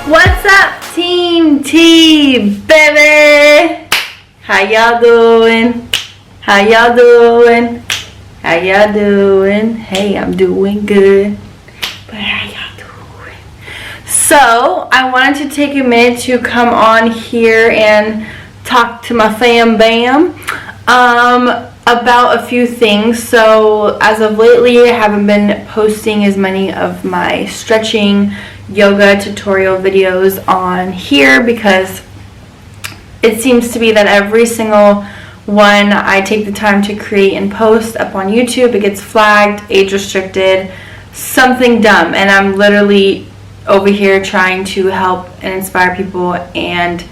What's up, Team TBABY? How y'all doing? How y'all doing? How y'all doing? Hey, I'm doing good. But how y'all doing? So, I wanted to take a minute to come on here and talk to my fam bam about a few things. So, as of lately, I haven't been posting as many of my stretching yoga tutorial videos on here because it seems to be that every single one I take the time to create and post up on YouTube, it gets flagged, age restricted, something dumb, and I'm literally over here trying to help and inspire people and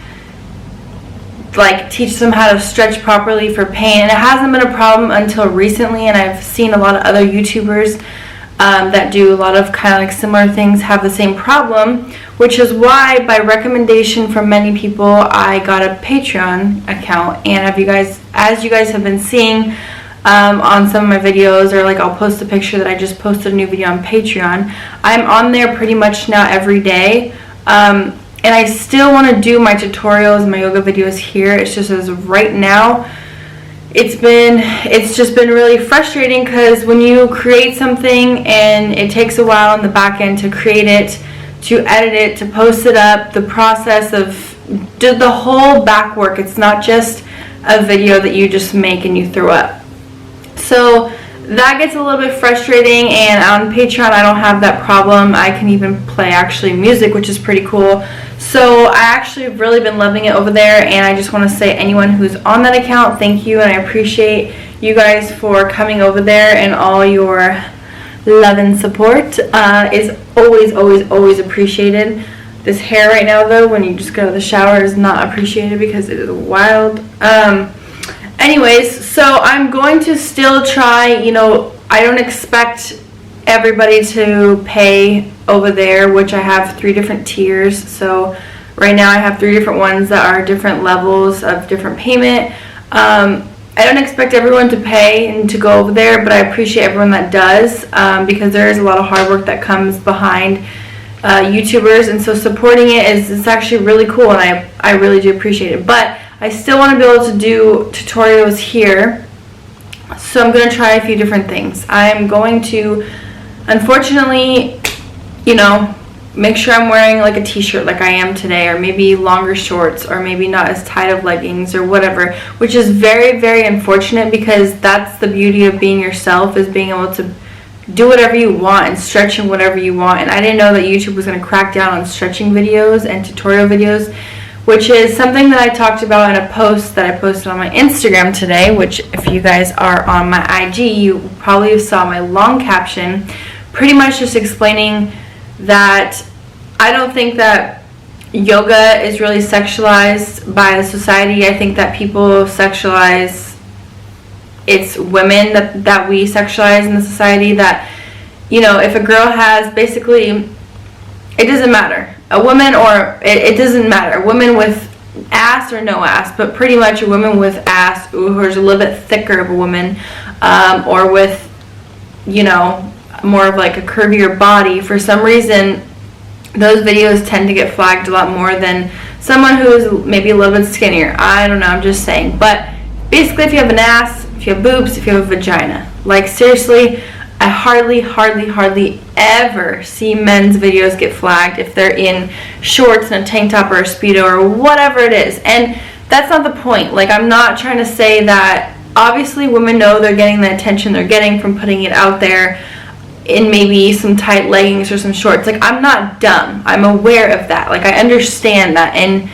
like teach them how to stretch properly for pain. And it hasn't been a problem until recently, and I've seen a lot of other YouTubers that do a lot of kind of like similar things have the same problem, which is why by recommendation from many people I got a Patreon account. And as you guys have been seeing on some of my videos, or like I'll post a picture that I just posted a new video on Patreon, I'm on there pretty much now every day, and I still want to do my tutorials, my yoga videos here. It's just as of right now it's just been really frustrating, because when you create something and it takes a while in the back end to create it, to edit it, to post it up, the process of the whole back work. It's not just a video that you just make and you throw up. So that gets a little bit frustrating, and on Patreon I don't have that problem. I can even play actually music, which is pretty cool. So I actually have really been loving it over there, and I just want to say anyone who's on that account, thank you, and I appreciate you guys for coming over there, and all your love and support is always appreciated. This hair right now though, when you just go to the shower, is not appreciated because it is wild. Anyways, so I'm going to still try, I don't expect everybody to pay over there, which I have 3 different tiers. So right now I have 3 different ones that are different levels of different payment. I don't expect everyone to pay and to go over there, but I appreciate everyone that does, because there is a lot of hard work that comes behind YouTubers, and so supporting it it's actually really cool, and I really do appreciate it. But I still want to be able to do tutorials here, so I'm going to try a few different things. I'm going to, unfortunately, make sure I'm wearing like a t-shirt like I am today, or maybe longer shorts, or maybe not as tight of leggings or whatever, which is very unfortunate, because that's the beauty of being yourself, is being able to do whatever you want and stretching whatever you want. And I didn't know that YouTube was going to crack down on stretching videos and tutorial videos, which is something that I talked about in a post that I posted on my Instagram today, which if you guys are on my IG, you probably saw my long caption, pretty much just explaining that I don't think that yoga is really sexualized by the society. I think that people sexualize, it's women that we sexualize in the society, that, if a girl has, basically, it doesn't matter. A woman, or it doesn't matter. A woman with ass or no ass, but pretty much a woman with ass, who's a little bit thicker of a woman, or with, more of like a curvier body, for some reason those videos tend to get flagged a lot more than someone who is maybe a little bit skinnier. I don't know, I'm just saying. But basically, if you have an ass, if you have boobs, if you have a vagina, like seriously, I hardly ever see men's videos get flagged if they're in shorts and a tank top or a Speedo or whatever it is. And that's not the point. Like, I'm not trying to say that, obviously women know they're getting the attention they're getting from putting it out there in maybe some tight leggings or some shorts. Like, I'm not dumb. I'm aware of that. Like, I understand that. And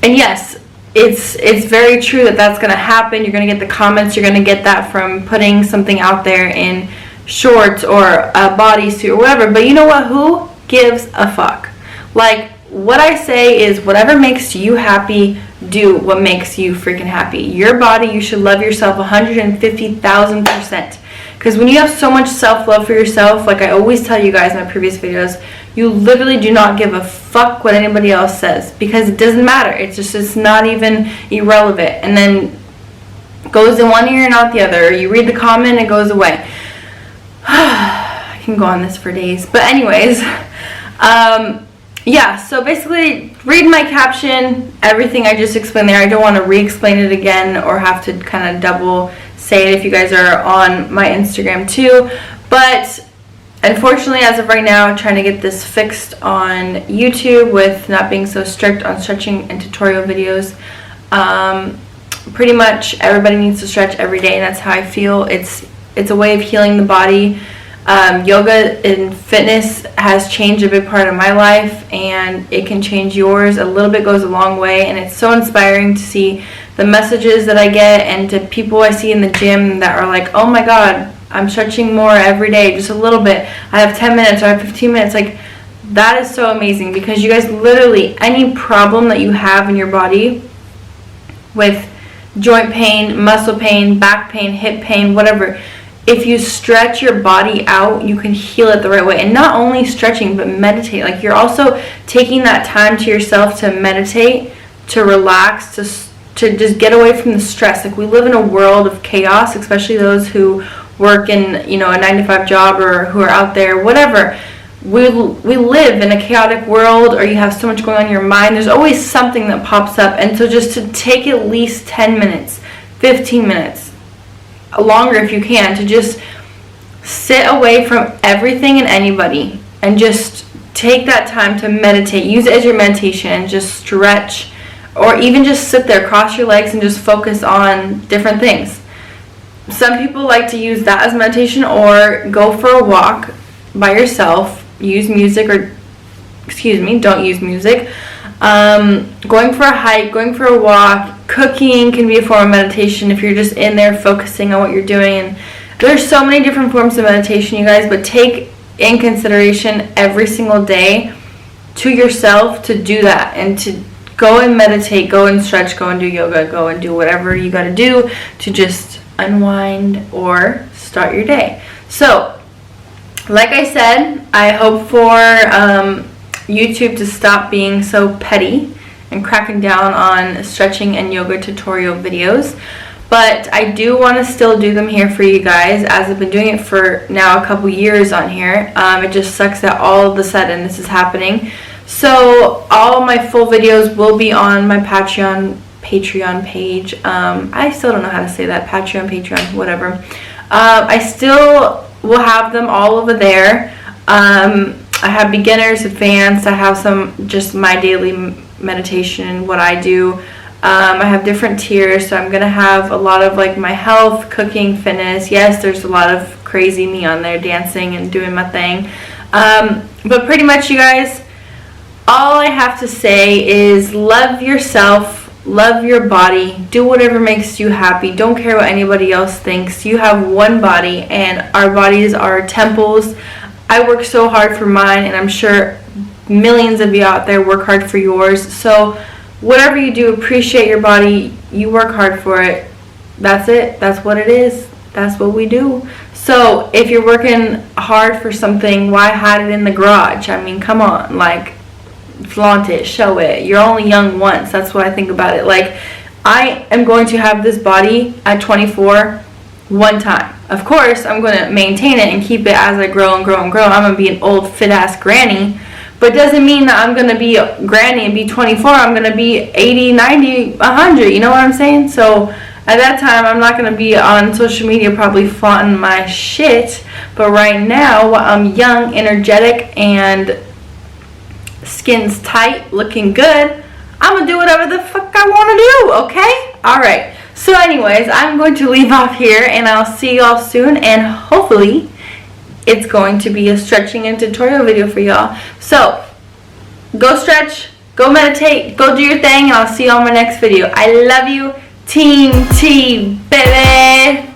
yes, it's very true that that's going to happen. You're going to get the comments. You're going to get that from putting something out there in shorts or a bodysuit or whatever. But you know what? Who gives a fuck? Like, what I say is, whatever makes you happy, do what makes you freaking happy. Your body, you should love yourself 150,000%. Because when you have so much self-love for yourself, like I always tell you guys in my previous videos, you literally do not give a fuck what anybody else says, because it doesn't matter. It's not even irrelevant. And then goes in one ear and out the other. You read the comment, it goes away. I can go on this for days. But anyways, yeah, so basically read my caption, everything I just explained there. I don't want to re-explain it again or have to kind of double say it if you guys are on my Instagram too. But unfortunately, as of right now, I'm trying to get this fixed on YouTube with not being so strict on stretching and tutorial videos. Pretty much everybody needs to stretch every day, and that's how I feel. It's a way of healing the body. Yoga and fitness has changed a big part of my life, and it can change yours. A little bit goes a long way, and it's so inspiring to see the messages that I get and to people I see in the gym that are like, oh my god, I'm stretching more every day, just a little bit. I have 10 minutes or I have 15 minutes. Like, that is so amazing, because you guys, literally any problem that you have in your body with joint pain, muscle pain, back pain, hip pain, whatever, if you stretch your body out, you can heal it the right way. And not only stretching, but meditate. Like, you're also taking that time to yourself to meditate, to relax, to just get away from the stress. Like, we live in a world of chaos, especially those who work in, you know, a 9-to-5 job or who are out there, whatever. We live in a chaotic world, or you have so much going on in your mind. There's always something that pops up. And so just to take at least 10 minutes, 15 minutes, longer if you can, to just sit away from everything and anybody and just take that time to meditate. Use it as your meditation and just stretch, or even just sit there, cross your legs, and just focus on different things. Some people like to use that as meditation, or go for a walk by yourself, use music, or don't use music. Going for a hike, going for a walk, cooking can be a form of meditation if you're just in there focusing on what you're doing. And there's so many different forms of meditation, you guys, but take in consideration every single day to yourself to do that, and to go and meditate, go and stretch, go and do yoga, go and do whatever you got to do to just unwind or start your day. So, like I said, I hope for YouTube to stop being so petty and cracking down on stretching and yoga tutorial videos, but I do want to still do them here for you guys, as I've been doing it for now a couple years on here. It just sucks that all of a sudden this is happening. So all my full videos will be on my Patreon page. I still don't know how to say that. Patreon, whatever. I still will have them all over there. I have beginners, advanced. I have some just my daily meditation, what I do. I have different tiers, so I'm gonna have a lot of like my health, cooking, fitness. Yes, there's a lot of crazy me on there dancing and doing my thing. But pretty much, you guys, all I have to say is love yourself. Love your body. Do whatever makes you happy. Don't care what anybody else thinks. You have one body, and our bodies are temples. I work so hard for mine, and I'm sure millions of you out there work hard for yours. So whatever you do, appreciate your body. You work hard for it. That's it. That's what it is. That's what we do. So if you're working hard for something, why hide it in the garage? I mean, come on. Like, flaunt it, show it. You're only young once. That's what I think about it. Like, I am going to have this body at 24 one time. Of course, I'm going to maintain it and keep it as I grow and grow and grow. I'm going to be an old fit ass granny, but it doesn't mean that I'm going to be a granny and be 24. I'm going to be 80, 90, 100. You know what I'm saying? So at that time, I'm not going to be on social media probably flaunting my shit. But right now, while I'm young, energetic, and skin's tight, looking good, I'm going to do whatever the fuck I want to do, okay? Alright, so anyways, I'm going to leave off here, and I'll see y'all soon, and hopefully it's going to be a stretching and tutorial video for y'all. So, go stretch, go meditate, go do your thing, and I'll see you on my next video. I love you, Team T, baby!